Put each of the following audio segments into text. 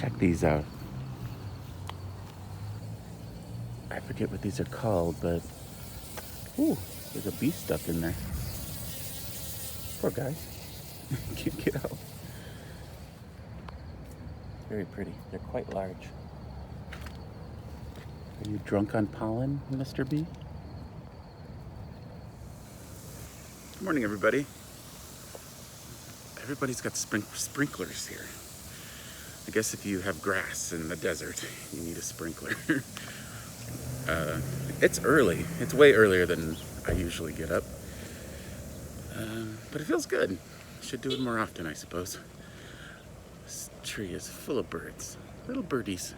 check these out. I forget what these are called, but ooh, there's a bee stuck in there. Poor guy. Can't get out. Very pretty. They're quite large. Are you drunk on pollen, Mr. Bee? Good morning, everybody. Everybody's got sprinklers here. I guess if you have grass in the desert, you need a sprinkler. It's early. It's way earlier than I usually get up. But it feels good. Should do it more often, I suppose. This tree is full of birds, little birdies.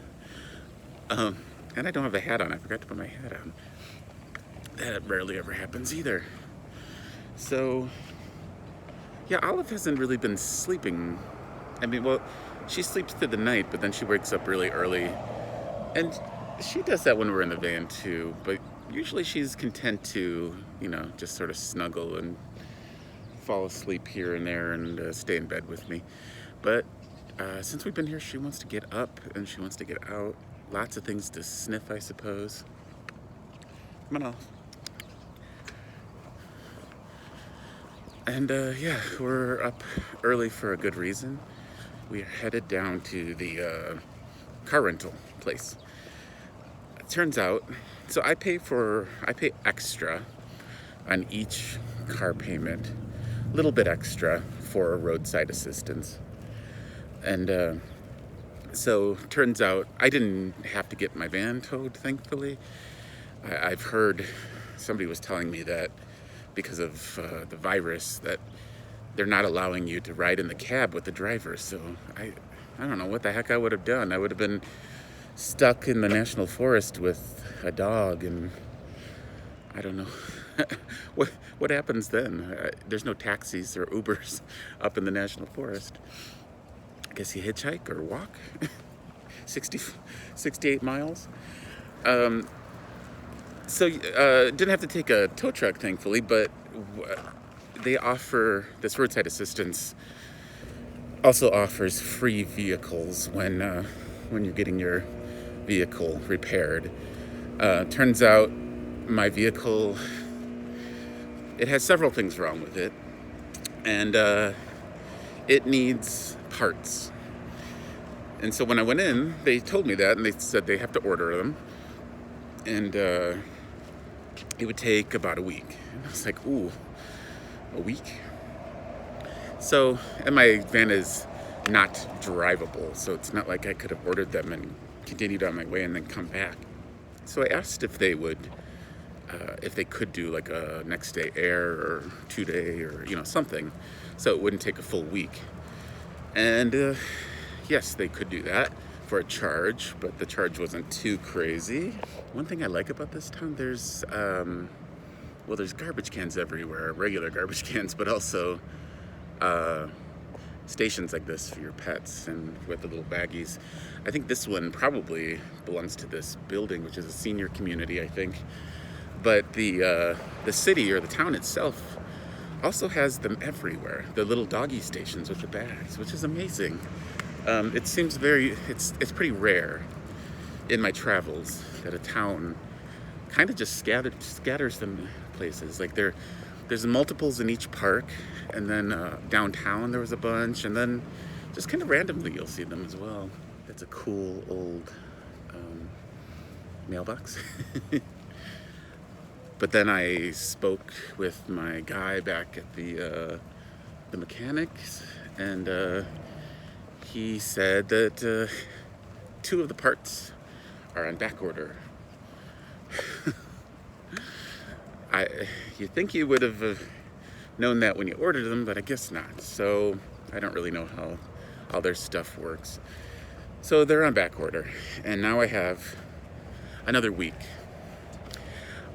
And I don't have a hat on. I forgot to put my hat on. That rarely ever happens either. So, yeah, Olive hasn't really been sleeping. I mean, well, she sleeps through the night, but then she wakes up really early. And she does that when we're in the van too, but usually she's content to, just sort of snuggle and fall asleep here and there and stay in bed with me. But since we've been here, she wants to get up and she wants to get out. Lots of things to sniff, I suppose. Come on, Olive. And yeah, we're up early for a good reason. We are headed down to the car rental place. It turns out, so I pay extra on each car payment, a little bit extra for roadside assistance. And so turns out I didn't have to get my van towed, thankfully. I've heard, somebody was telling me that because of the virus, that they're not allowing you to ride in the cab with the driver. So I don't know what the heck I would have done. I would have been stuck in the national forest with a dog, and I don't know. What happens then? There's no taxis or Ubers up in the national forest. I guess you hitchhike or walk. 68 miles. So didn't have to take a tow truck, thankfully, but they offer, this roadside assistance also offers free vehicles when you're getting your vehicle repaired. Turns out my vehicle, it has several things wrong with it, and it needs parts. And so when I went in, they told me that, and they said they have to order them, and it would take about a week. And I was like, ooh, a week? So, and my van is not drivable, so it's not like I could have ordered them and continued on my way and then come back. So I asked if they would, if they could do like a next day air or 2-day or, something, so it wouldn't take a full week. And yes, they could do that for a charge, but the charge wasn't too crazy. One thing I like about this town, there's garbage cans everywhere, regular garbage cans, but also stations like this for your pets and with the little baggies. I think this one probably belongs to this building, which is a senior community, I think. But the city or the town itself also has them everywhere. The little doggy stations with the bags, which is amazing. It seems it's pretty rare in my travels that a town kind of just scatters them places. Like there's multiples in each park, and then downtown there was a bunch, and then just kind of randomly you'll see them as well. That's a cool old mailbox. But then I spoke with my guy back at the mechanics, and he said that 2 of the parts are on back order. You think you would have known that when you ordered them, but I guess not. So I don't really know how their stuff works. So they're on back order, and now I have another week.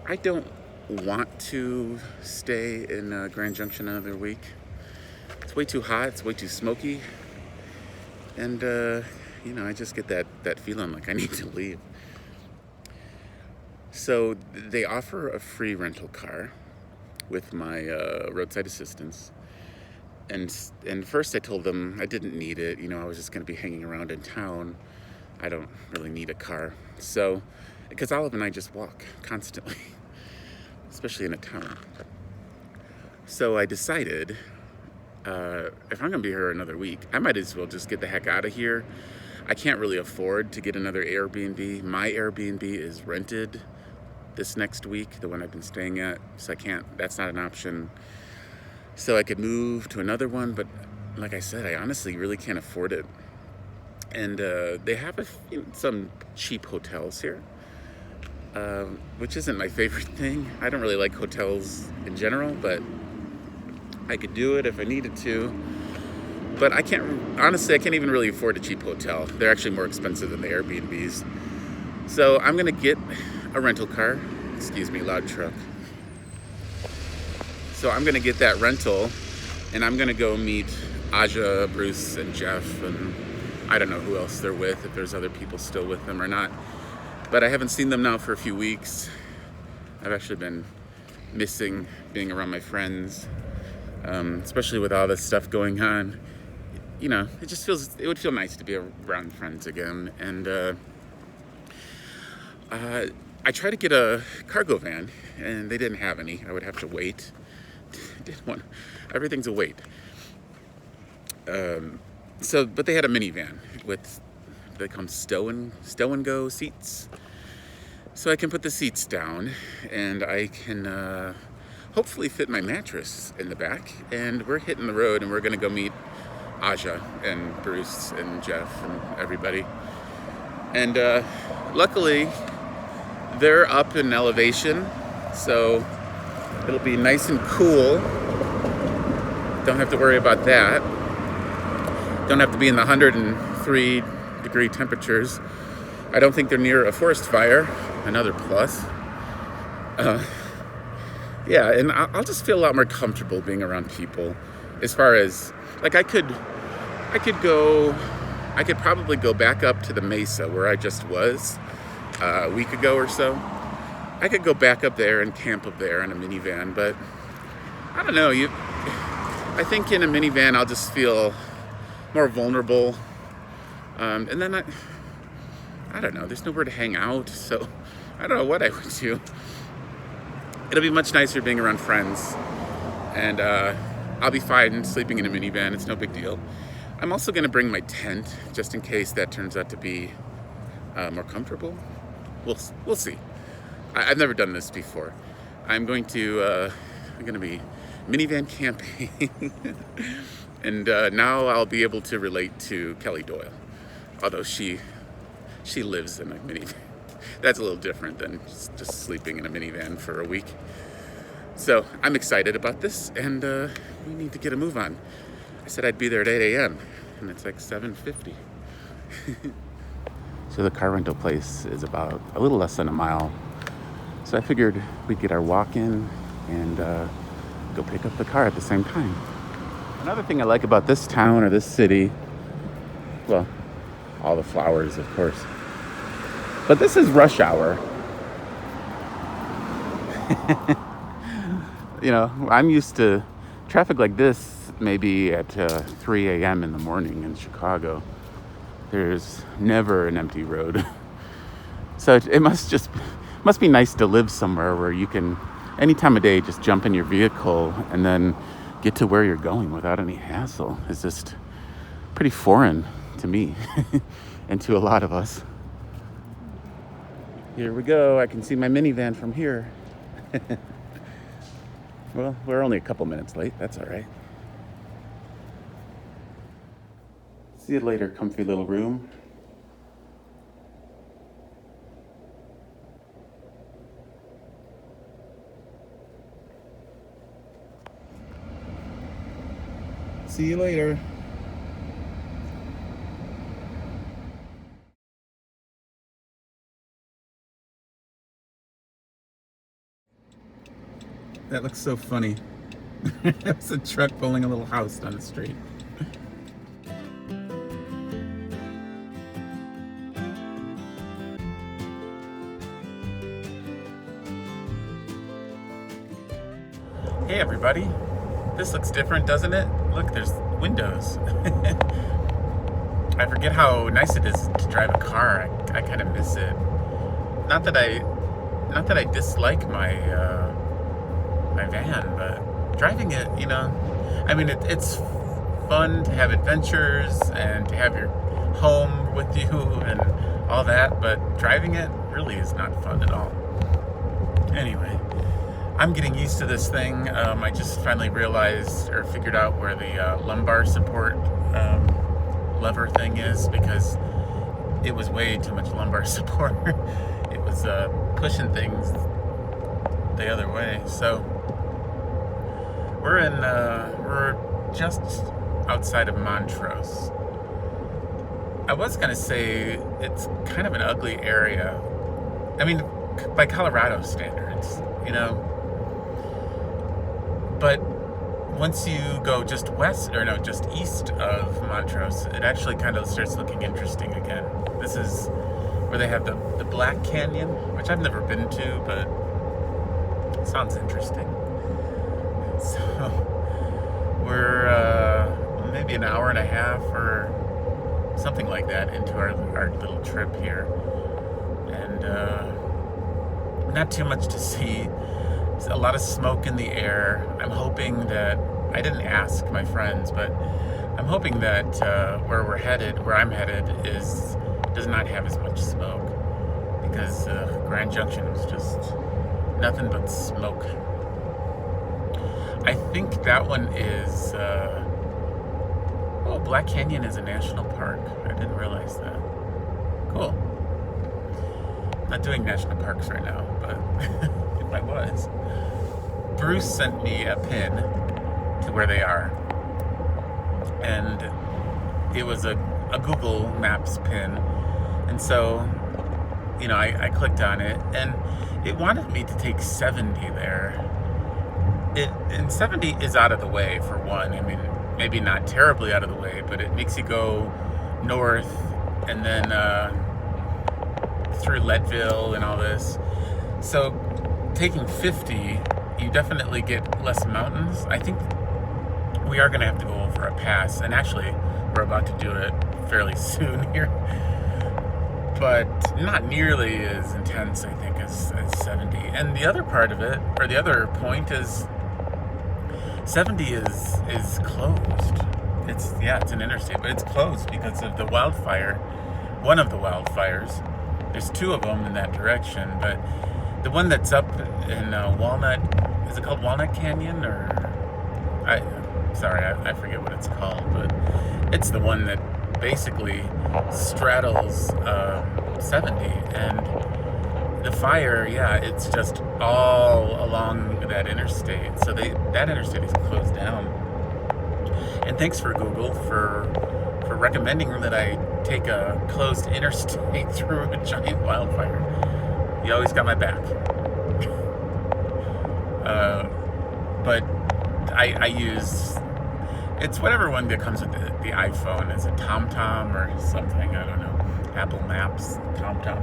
I don't want to stay in Grand Junction another week. It's way too hot, it's way too smoky, and I just get that feeling like I need to leave. So they offer a free rental car with my roadside assistance, And first I told them I didn't need it. You know, I was just going to be hanging around in town. I don't really need a car. So, because Olive and I just walk constantly, especially in a town. So I decided, if I'm going to be here another week, I might as well just get the heck out of here. I can't really afford to get another Airbnb. My Airbnb is rented this next week, the one I've been staying at. So that's not an option. So I could move to another one, but like I said, I honestly really can't afford it. And they have some cheap hotels here, which isn't my favorite thing. I don't really like hotels in general, but I could do it if I needed to. But I can't even really afford a cheap hotel. They're actually more expensive than the Airbnbs. So I'm gonna get a rental car. Excuse me, loud truck. So I'm gonna get that rental, and I'm gonna go meet Aja, Bruce, and Jeff, and I don't know who else they're with, if there's other people still with them or not. But I haven't seen them now for a few weeks. I've actually been missing being around my friends, especially with all this stuff going on. You know, it would feel nice to be around friends again. And I tried to get a cargo van, and they didn't have any. I would have to wait. Everything's a wait. But they had a minivan they come stow and go seats. So I can put the seats down, and I can hopefully fit my mattress in the back. And we're hitting the road, and we're gonna go meet Aja and Bruce and Jeff and everybody. And luckily, they're up in elevation, so it'll be nice and cool. Don't have to worry about that. Don't have to be in the 103 degree temperatures. I don't think they're near a forest fire. Another plus. Yeah, and I'll just feel a lot more comfortable being around people. As far as, like, I could probably go back up to the mesa where I just was a week ago or so. I could go back up there and camp up there in a minivan, but I don't know. I think in a minivan I'll just feel more vulnerable, and then I don't know. There's nowhere to hang out, so I don't know what I would do. It'll be much nicer being around friends, and I'll be fine sleeping in a minivan. It's no big deal. I'm also going to bring my tent just in case that turns out to be more comfortable. We'll see. I've never done this before. I'm going to be minivan camping, and now I'll be able to relate to Kelly Doyle, although she lives in a minivan. That's a little different than just sleeping in a minivan for a week. So I'm excited about this, and we need to get a move on. I said I'd be there at 8 a.m., and it's like 7:50. So the car rental place is about a little less than a mile. So I figured we'd get our walk in and go pick up the car at the same time. Another thing I like about this town or this city, well, all the flowers, of course. But this is rush hour. You know, I'm used to traffic like this maybe at 3 a.m. in the morning in Chicago. There's never an empty road. So it must be nice to live somewhere where you can, any time of day, just jump in your vehicle and then get to where you're going without any hassle. It's just pretty foreign to me and to a lot of us. Here we go. I can see my minivan from here. Well, we're only a couple minutes late. That's all right. See you later, comfy little room. See you later. That looks so funny. It's a truck pulling a little house down the street. Hey everybody. This looks different, doesn't it? Look, there's windows. I forget how nice it is to drive a car. I kind of miss it. Not that I dislike my van, but driving it, I mean, it's fun to have adventures and to have your home with you and all that, but driving it really is not fun at all. Anyway, I'm getting used to this thing. I just finally realized or figured out where the lumbar support lever thing is, because it was way too much lumbar support. It was pushing things the other way. So we're just outside of Montrose. I was gonna say it's kind of an ugly area. I mean, by Colorado standards, But once you go just east of Montrose, it actually kind of starts looking interesting again. This is where they have the Black Canyon, which I've never been to, but it sounds interesting. So we're maybe an hour and a half or something like that into our little trip here. And not too much to see. There's a lot of smoke in the air. I'm hoping that, I didn't ask my friends, but I'm hoping that where I'm headed does not have as much smoke, because Grand Junction was just nothing but smoke. I think that one is, Black Canyon is a national park. I didn't realize that. Cool. Not doing national parks right now, but if I was. Bruce sent me a pin to where they are, and it was a Google Maps pin, and so I clicked on it, and it wanted me to take 70 there. And 70 is out of the way, for one. I mean, maybe not terribly out of the way, but it makes you go north and then through Leadville and all this. So taking 50, you definitely get less mountains. I think we are going to have to go over a pass, and actually we're about to do it fairly soon here, but not nearly as intense, I think, as 70. And the other part of it, or the other point, is 70 is closed. It's an interstate, but it's closed because of the wildfire. One of the wildfires. There's two of them in that direction, but the one that's up in Walnut, is it called Walnut Canyon, or I forget what it's called, but it's the one that basically straddles 70, and the fire, it's just all along that interstate. So that interstate is closed down. And thanks for Google for recommending that I take a closed interstate through a giant wildfire. You always got my back. But I use, it's whatever one that comes with the iPhone. Is it TomTom or something? I don't know. Apple Maps, TomTom.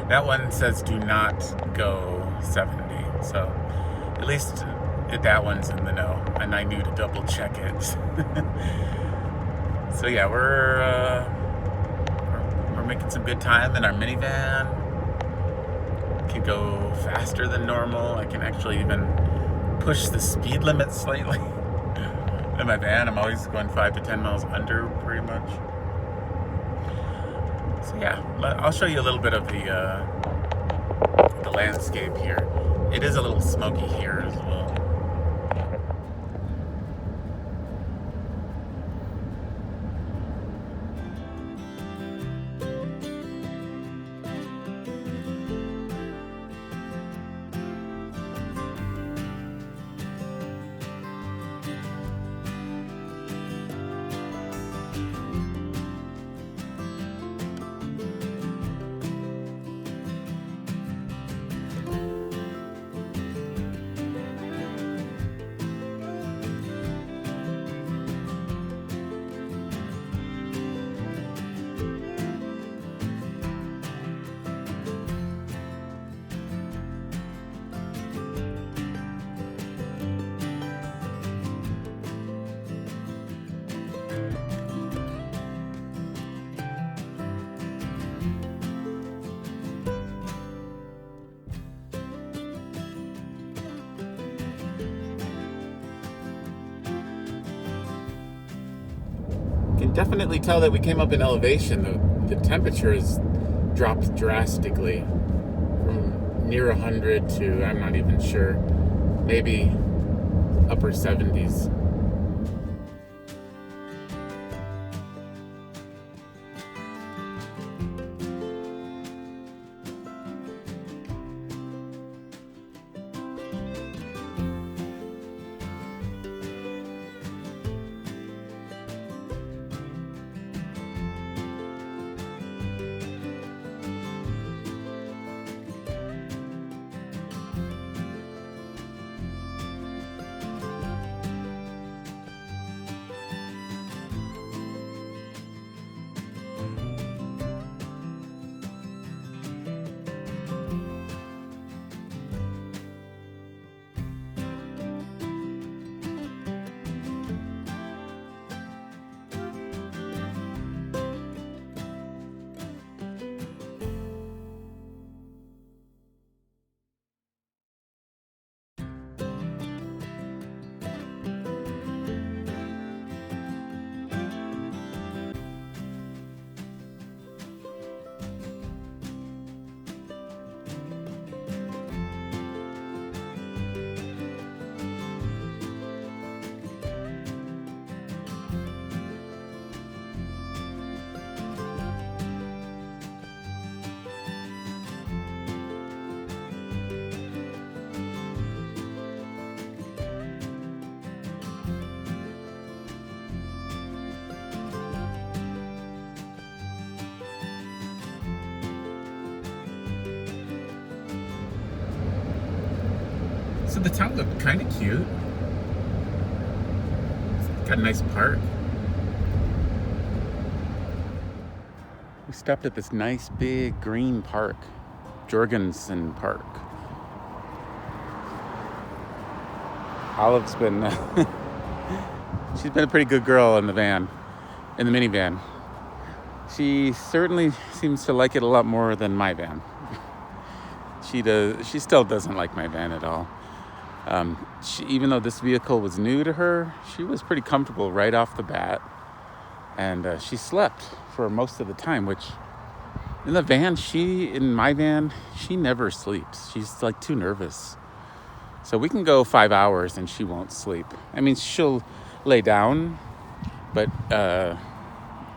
That one says do not go 70. So at least that one's in the know, and I knew to double check it. So yeah, we're making some good time in our minivan. Can go faster than normal. I can actually even push the speed limit slightly. In my van, I'm always going 5 to 10 miles under, pretty much. So yeah, I'll show you a little bit of the landscape here. It is a little smoky here as well. Can definitely tell that we came up in elevation. The temperature has dropped drastically from near 100 to, I'm not even sure, maybe upper 70s. So the town looked kind of cute. It's got a nice park. We stopped at this nice big green park, Gunnison Park. Olive's been, she's been a pretty good girl in the minivan. She certainly seems to like it a lot more than my van. She still doesn't like my van at all. Even though this vehicle was new to her, she was pretty comfortable right off the bat. And she slept for most of the time, which in my van, she never sleeps. She's like too nervous. So we can go 5 hours and she won't sleep. I mean, she'll lay down, but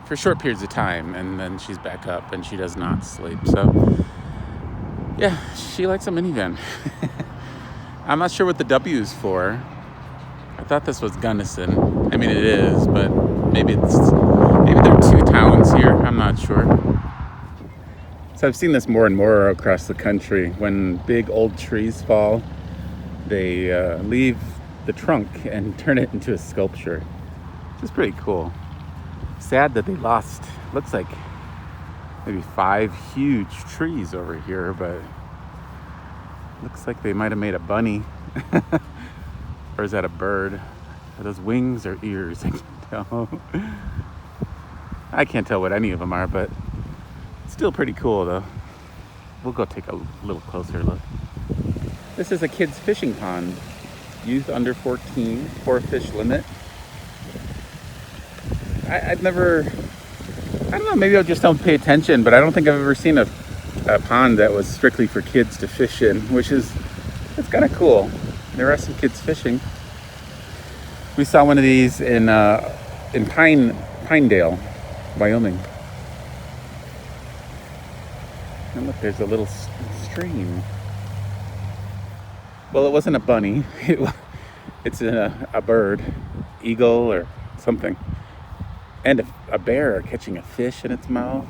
for short periods of time, and then she's back up and she does not sleep. So yeah, she likes a minivan. I'm not sure what the W is for. I thought this was Gunnison. I mean, it is, but maybe there are two towns here. I'm not sure. So I've seen this more and more across the country. When big old trees fall, they leave the trunk and turn it into a sculpture, which is pretty cool. Sad that they lost, looks like maybe 5 huge trees over here, but looks like they might have made a bunny. Or is that a bird? Are those wings or ears? I can't tell. I can't tell what any of them are, but it's still pretty cool though. We'll go take a little closer look. This is a kid's fishing pond. Youth under 14, 4-fish limit. I don't know, maybe I just don't pay attention, but I don't think I've ever seen a pond that was strictly for kids to fish in, it's kind of cool. There are some kids fishing. We saw one of these in Pinedale, Wyoming. And look, there's a little stream. Well, it wasn't a bunny. It's a bird, eagle or something. And a bear catching a fish in its mouth.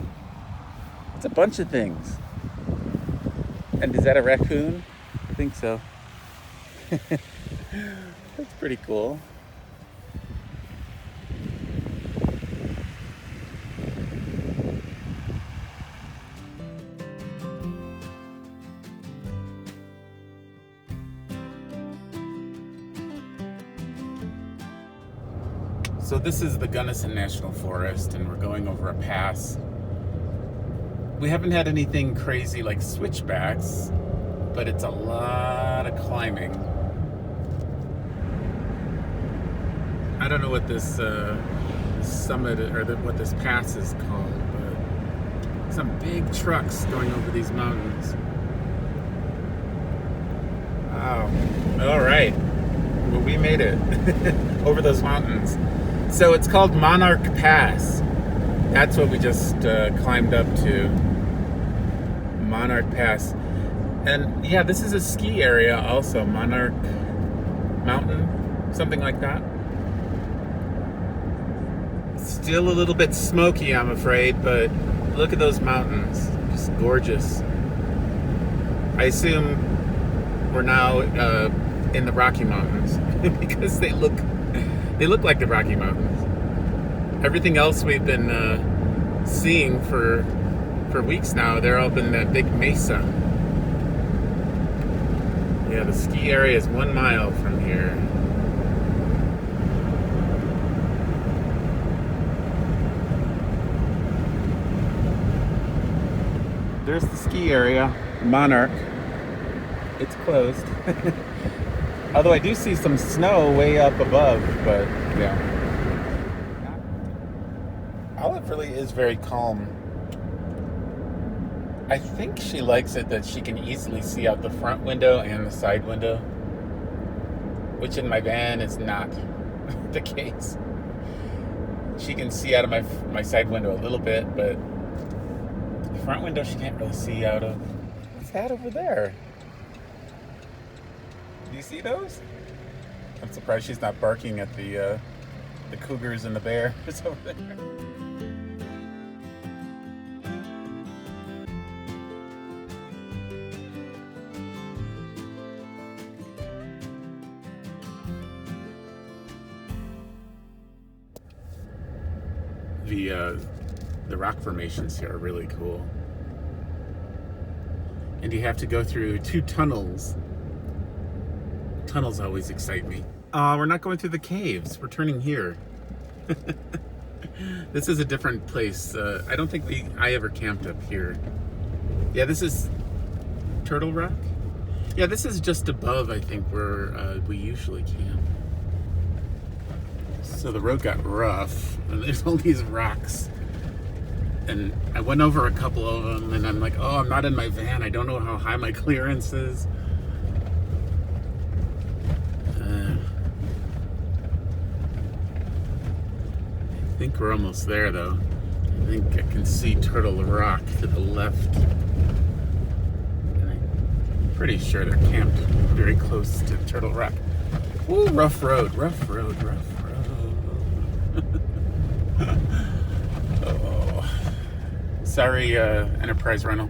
It's a bunch of things. And is that a raccoon? I think so. That's pretty cool. So this is the Gunnison National Forest, and we're going over a pass. We haven't had anything crazy like switchbacks, but it's a lot of climbing. I don't know what this summit, or what this pass is called, but some big trucks going over these mountains. Wow. All right. Well, we made it over those mountains. So it's called Monarch Pass. That's what we just climbed up to. Monarch Pass. And yeah, this is a ski area also. Monarch Mountain, something like that. Still a little bit smoky, I'm afraid, but look at those mountains. Just gorgeous. I assume we're now in the Rocky Mountains because they look like the Rocky Mountains. Everything else we've been seeing for weeks now, they're up in that big mesa. Yeah, the ski area is 1 mile from here. There's the ski area, Monarch. It's closed. Although I do see some snow way up above, but yeah. Olive really is very calm. I think she likes it that she can easily see out the front window and the side window, which in my van is not the case. She can see out of my side window a little bit, but the front window she can't really see out of. What's that over there? Do you see those? I'm surprised she's not barking at the cougars and the bears over there. The rock formations here are really cool. And you have to go through 2 tunnels. Tunnels always excite me. We're not going through the caves. We're turning here. This is a different place. I don't think I ever camped up here. Yeah, this is Turtle Rock. Yeah, this is just above, I think, where we usually camp. So the road got rough, and there's all these rocks. And I went over a couple of them, and I'm like, oh, I'm not in my van. I don't know how high my clearance is. I think we're almost there, though. I think I can see Turtle Rock to the left. And I'm pretty sure they're camped very close to Turtle Rock. Ooh, rough road, rough road, rough road. Oh. Sorry, Enterprise Rental.